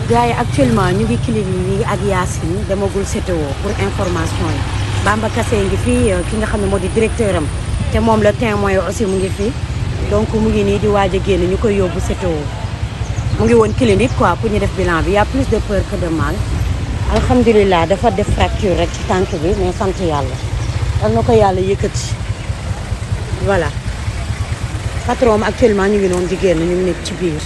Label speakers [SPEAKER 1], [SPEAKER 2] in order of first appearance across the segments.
[SPEAKER 1] gars yi actuellement ñu ngi clinique yi ak Yacine demagul CTO pour information yi Bamba Kassé ngi fii ki nga xam ne moo di directeur am te moom la témoin aussi mu ngi fii donc mu ngi nii di waaj a génn ñu koy yóbbu CTO mu ngi woon clinique quoi pour ñu def bilan bi y a plus de peur que de mal alhamdulilah dafa def fracture rek ci tànk bi mais sant yàlla dal na ko yàlla yëkkati voilà patron actuellement ñu ngi noonu di génn ñu ngi nekk ci biir.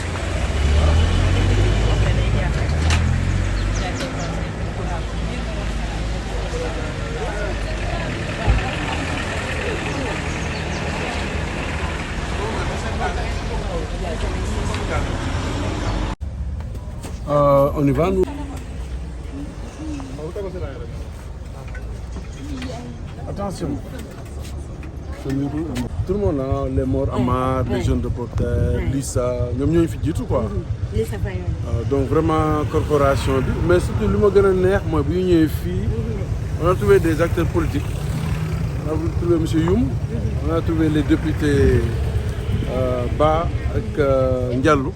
[SPEAKER 2] On y va nous. Attention. Tout le monde là, les morts, Amar, les jeunes reporters, Lissa, ñoom ñooy fi jiitu quoi.
[SPEAKER 1] Lissa Faye.
[SPEAKER 2] Donc vraiment corporation bi mais surtout li ma gën a neex mooy bu ñu ñëwee fii on a trouvé des acteurs politiques. On a trouvé monsieur Youm. On a trouvé les députés Ba ak Ndiallo.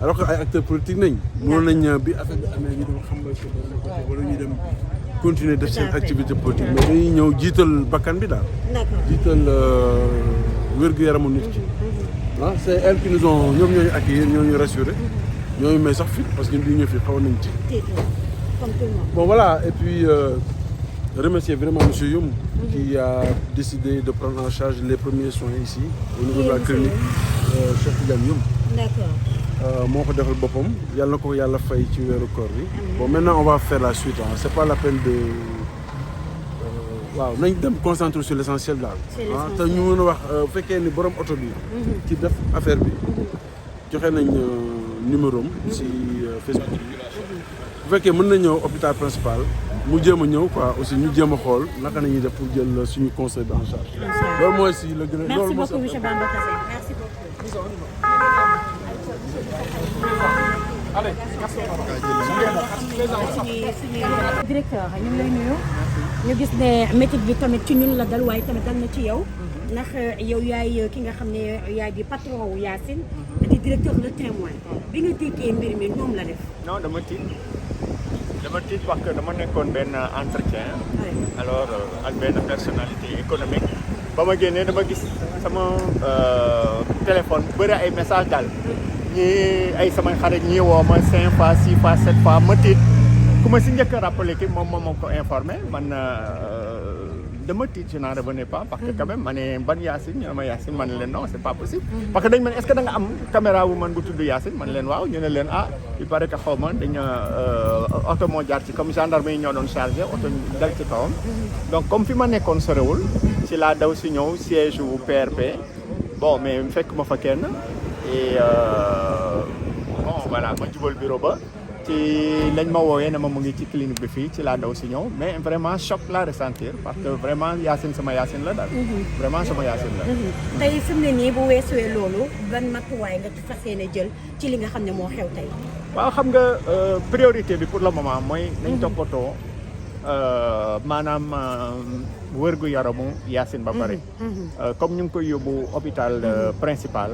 [SPEAKER 2] Alors que ay acteurs politiques nañ. mënoon nañ bi affaire bi amee ñu dem xam nga wala ñu dem continuer def seen activité politique mais dañuy ñëw jiital bakkan bi daal. jiital wér-gu-yaramu nit ki. ah c'est elles qui nous ont ñoom ñooñu accueillir ñoo ñu rassuré ñooñu may sax fit parce que ñun ñu ñëw fii xawoon nañ ci. Bon voilà et puis remercier vraiment monsieur Youm qui a décidé de prendre en charge les premiers soins ici au niveau de la clinique Cheikh Tidiane Youm.
[SPEAKER 1] D'accord.
[SPEAKER 2] moo ko defal boppam yàlla na ko yàlla fay ci weeru koor bi. Bon maintenant on va faire la suite ah c'est pas la peine de waaw nañ dem concentrer sur l'essentiel daal. ah te ñu mën a wax bu fekkee ni borom oto bi. ci def affaire bi joxe nañ numéro am ci Facebook bi. bu fekkee mën na ñëw hôpital principal mu jéem a ñëw quoi aussi ñu jéem a xool naka nañuy def pour jël suñu conseil bi en charge. loolu mooy si la gën a loolu mooy
[SPEAKER 1] merci beaucoup monsieur Bamba Kassé merci beaucoup.
[SPEAKER 2] Allez,
[SPEAKER 1] directeur ñu ngi lay nuyu ñu gis ne métier bi tamit ci ñun la dal waaye tamit dal na ci yow ndax yow yaay ki nga xam ne yaay di patron wu Yacine di directeur Le Témoin bi nga déggee mbir mi ñoom la def.
[SPEAKER 3] non dama tiit parce que dama nekkoon benn entretien alors ak benn personnalité économique ba ma génnee dama gis sama téléphone bëri ay message daal ñii ay samay xarit ñii woo ma 5 fois 6 fois 7 fois ma tiit ku ma si njëkk a rappelé ki moom moo ko informé man dama tiit je n'en revenais pas parce que quand même ma ne ban Yacine ñu ne ma Yacine ma ne leen non c'est pas possible parce que dañ ma ne est-ce que da nga am caméra bu man bu tudd Yacine ma ne leen waaw ñu ne leen ah il paraît que xaw ma dañu oto moo jaar ci comme gendarme yi ñoo doon chargé oto dal ci kawam donc comme fi ma nekkoon sorewul ci laa daw si ñëw siège wu PRP bon mais fekk ma fa kenn et bon voilà ma jubal bureau ba ci lañ ma woowee ne ma mu ngi ci clinique bi fii ci laa daw si ñëw mais vraiment choc la ressentir parce que vraiment Yacine sama Yacine la daal. vraiment sama Yacine la.
[SPEAKER 1] tey fi mu ne nii bu weesuwee loolu ban matuwaay nga ci fas yéene jël ci li nga xam ne moo xew tey.
[SPEAKER 3] waaw xam nga priorité bi pour le moment mooy. nañ toppatoo maanaam wërgu yaramu Yacine ba pare. comme ñu ngi koy yóbbu hôpital principal.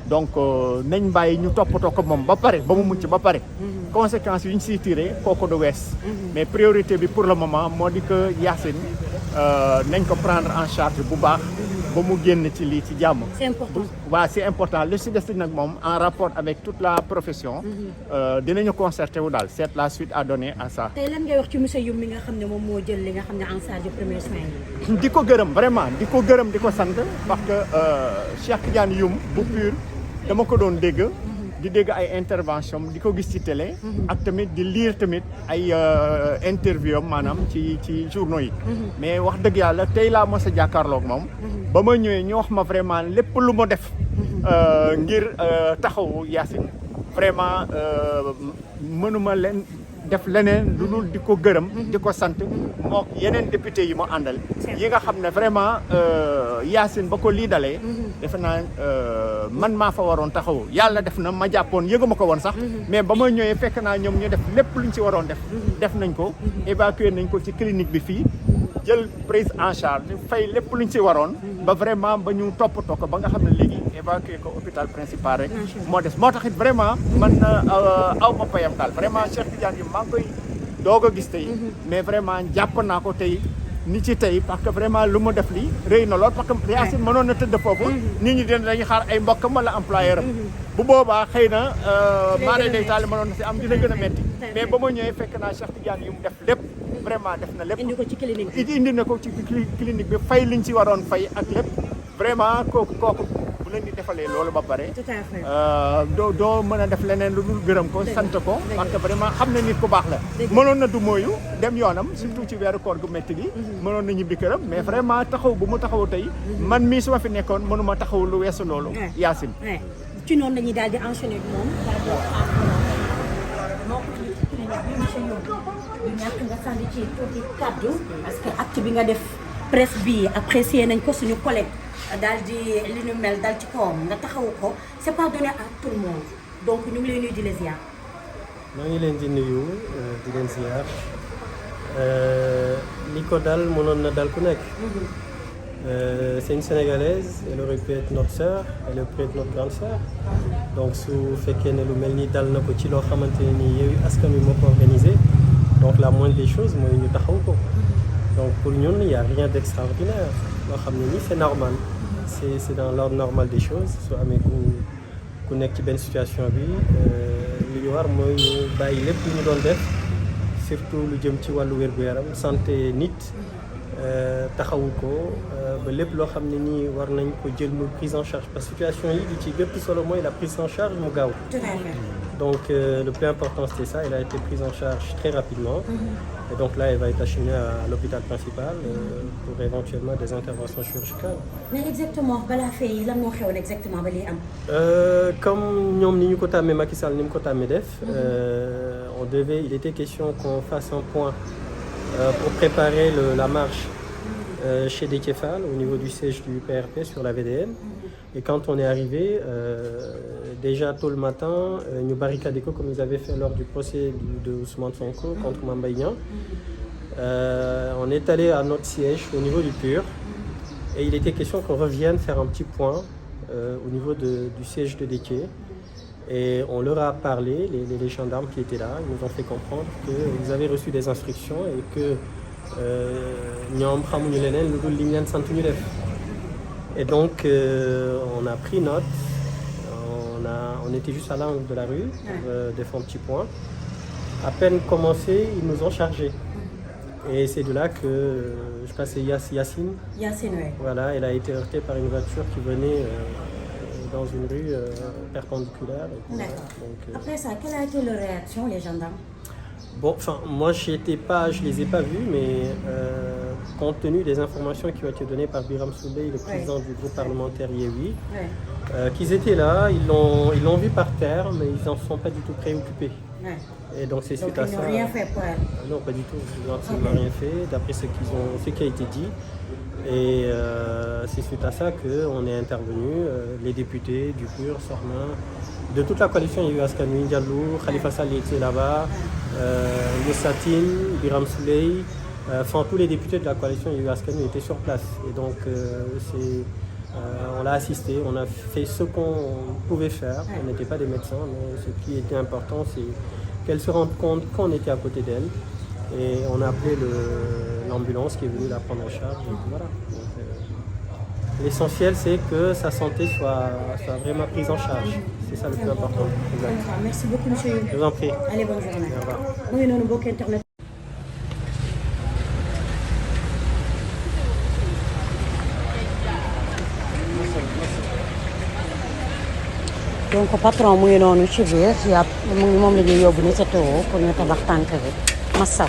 [SPEAKER 3] donc nañ bàyyi ñu toppatoo ko moom ba pare ba mu mucc ba pare. conséquences yi ñu siy tiré kooku du wees. mais priorité bi pour le moment moo di que Yacine nañ ko prendre en charge bu baax ba mu génn ci lii ci jàmm.
[SPEAKER 1] c'est important
[SPEAKER 3] waaw c'est important li si des nag moom en rapport avec toute la profession. dinañu concerté wu daal c'est la suite à donner à ça.
[SPEAKER 1] tey lan ngay wax ci monsieur Youm mi nga xam ne moom moo jël li nga xam ne en charge premier soin yi.
[SPEAKER 3] di ko gërëm vraiment di ko gërëm di ko sant parce que Cheikh Tidiane Youm bu PUR dama ko doon dégg. di dégg ay intervention di ko gis ci télé. ak tamit di lire tamit ay interview am maanaam ci journaux yi. mais wax dëgg yàlla tey laa mos a jàkkaarloog moom. ba ma ñëwee ñu wax ma vraiment lépp lu ma def. ngir taxawu Yacine vraiment mënuma leen def leneen lu dul di ko gërëm. di ko sant mook yeneen député yi ma àndal. yi nga xam ne vraiment Yacine ba ko lii dalee. defe naa man maa fa waroon taxawu yàlla def na ma jàppoon yëguma ko woon sax. mais ba ma ñëwee fekk naa ñoom ñu def lépp luñ ci waroon def. def nañ ko évacuer nañ ko ci clinique bi fii. jël prise en charge fay lépp luñ ci waroon ba vraiment ba ñu toppatoo ko ba nga xam ne léegi évacué ko hôpital principal rek moo des moo tax it vraiment man aw ma payam daal vraiment Cheikh Tidiane yi maa ngi koy doog a gis tey mais vraiment jàpp naa ko tey ni ci tey parce que vraiment lu mu def lii rëy na lool parce que Yacine mënoon na tëdd foofu nit ñi dañuy xaar ay mbokkam wala employeur am bu boobaa xëy na maanaam day taal mënoon na si am dina gën a metti mais ba ma ñëwee fekk naa Cheikh Tidiane yu mu def lépp vraiment def na lépp
[SPEAKER 1] indi ko ci clinique bi
[SPEAKER 3] indi na ko ci clinique bi fay liñ ci waroon fay ak lépp vraiment kooku bu leen di defalee loolu ba pare
[SPEAKER 1] tout à fait
[SPEAKER 3] doo mën a def leneen lu dul gërëm ko sant ko parce que vraiment xam na nit ku baax la mënoon na du mooyu dem yoonam surtout ci weeru koor gu métti gi mënoon na ñibbi këram mais vraiment taxaw bu mu taxaw tey man mii su ma fi nekkoon mënuma taxaw lu weesu loolu Yacine
[SPEAKER 1] ci noonu dañuy daal di enchaîner ak moom moo ko indi ci clinique bi monsieur Youm du ñàkk nga sànni ci tuuti kaddu parce que acte bi nga def presse bi apprécié nañ ko suñu collègue daal di li ñu mel dal ci kawam nga taxawu ko c'est pas donné à tout le monde donc ñu ngi lay nuyu di la ziar.
[SPEAKER 4] maa ngi leen di nuyu di leen ziar li ko dal mënoon na dal ku nekk. C'est une Sénégalaise, elle aurait pu être notre sœur, elle aurait pu être notre grande sœur. Donc su fekkee ne lu mel ni dal na ko ci loo xamante ne nii Yewwi Askan Wi moo ko organisé donc la moindre des choses mooy ñu taxaw ko. Donc pour ñun il y a rien d'extraordinaire loo xam ne nii c'est normal c'est dans l'ordre normal des choses su amee ku nekk ci benn situation bi li ñu war mooy ñu bàyyi lépp lu ñu doon def surtout lu jëm ci wàllu wér-gu-yaram santé nit taxawu ko ba lépp loo xam ne nii war nañ ko jël mu prise en charge parce que situation yi li ci gëpp solo mooy la prise en charge mu gaaw. Donc le plus important c'était ça, elle a été prise en charge très rapidement. Et donc là elle va être acheminée à l'hôpital principal pour éventuellement des interventions chirurgicales.
[SPEAKER 1] Mais exactement balaa fay lan moo xewoon exactement ba lii am.
[SPEAKER 4] Comme ñoom ni ñu ko tàmmee Macky Sall ni mu ko tàmmee def. Il était question qu'on fasse un point pour préparer la marche chez Déthié Fall au niveau du siège du PRP sur la VDN. Et quand on est arrivé, déjà tôt le matin, ñu barricadé ko comme ils avaient fait lors du procès de Ousmane Sonko contre Mame Mbaye Niang. On est allé à notre siège au niveau du PUR et il était question qu'on revienne faire un petit point au niveau du siège de Déthié. Et on leur a parlé, les gendarmes qui étaient là, ils nous ont fait comprendre qu'ils avaient reçu des instructions et que ñoom xamuñu leneen lu dul li ñu leen sant ñu def. Et donc on a pris note, on était juste à l'angle de la rue pour faire un petit point. À peine commencé, ils nous ont chargés. Et c'est de là que je passais Yacine.
[SPEAKER 1] Yacine, oui.
[SPEAKER 4] Voilà, elle a été heurtée par une voiture qui venait dans une rue perpendiculaire.
[SPEAKER 1] D'accord. Après ça, quelle a été leur réaction, les gendarmes?
[SPEAKER 4] Bon, enfin, moi je les ai pas vus, mais compte tenu des informations qui ont été données par Biram Souley, le président du groupe parlementaire Yewwi, qu'ils étaient là, ils l'ont vu par terre, mais ils n'en sont pas du tout préoccupés. Et donc c'est suite à ça.
[SPEAKER 1] Ils n'ont rien fait pour elle.
[SPEAKER 4] Non, pas du tout. Ils n'ont absolument rien fait, d'après ce qui a été dit. Et c'est suite à ça qu'on est intervenu, les députés du PUR, Sorma, de toute la coalition, il y a eu Askan Wi, Diallo, Khalifa Sall était là-bas, Moussatine, Biram Souley, enfin tous les députés de la coalition, il y a eu Askan Wi étaient sur place. Et donc on l'a assisté, on a fait ce qu'on pouvait faire. On n'était pas des médecins, mais ce qui était important, c'est qu'elle se rende compte qu'on était à côté d'elle. Et on a appelé l'ambulance qui est venue la prendre en charge. Et voilà. L'essentiel, c'est que sa santé soit vraiment prise en charge. C'est ça le plus important.
[SPEAKER 1] Merci beaucoup, monsieur Youm.
[SPEAKER 4] Je vous en prie.
[SPEAKER 1] Allez, bonne journée.
[SPEAKER 4] Au revoir.
[SPEAKER 1] Muy noonu mbokk internet. donc patron mu ngi noonu ci biir moom la ñuy yóbbu ni sa tëwoo pour ñu tabax tànk bi massa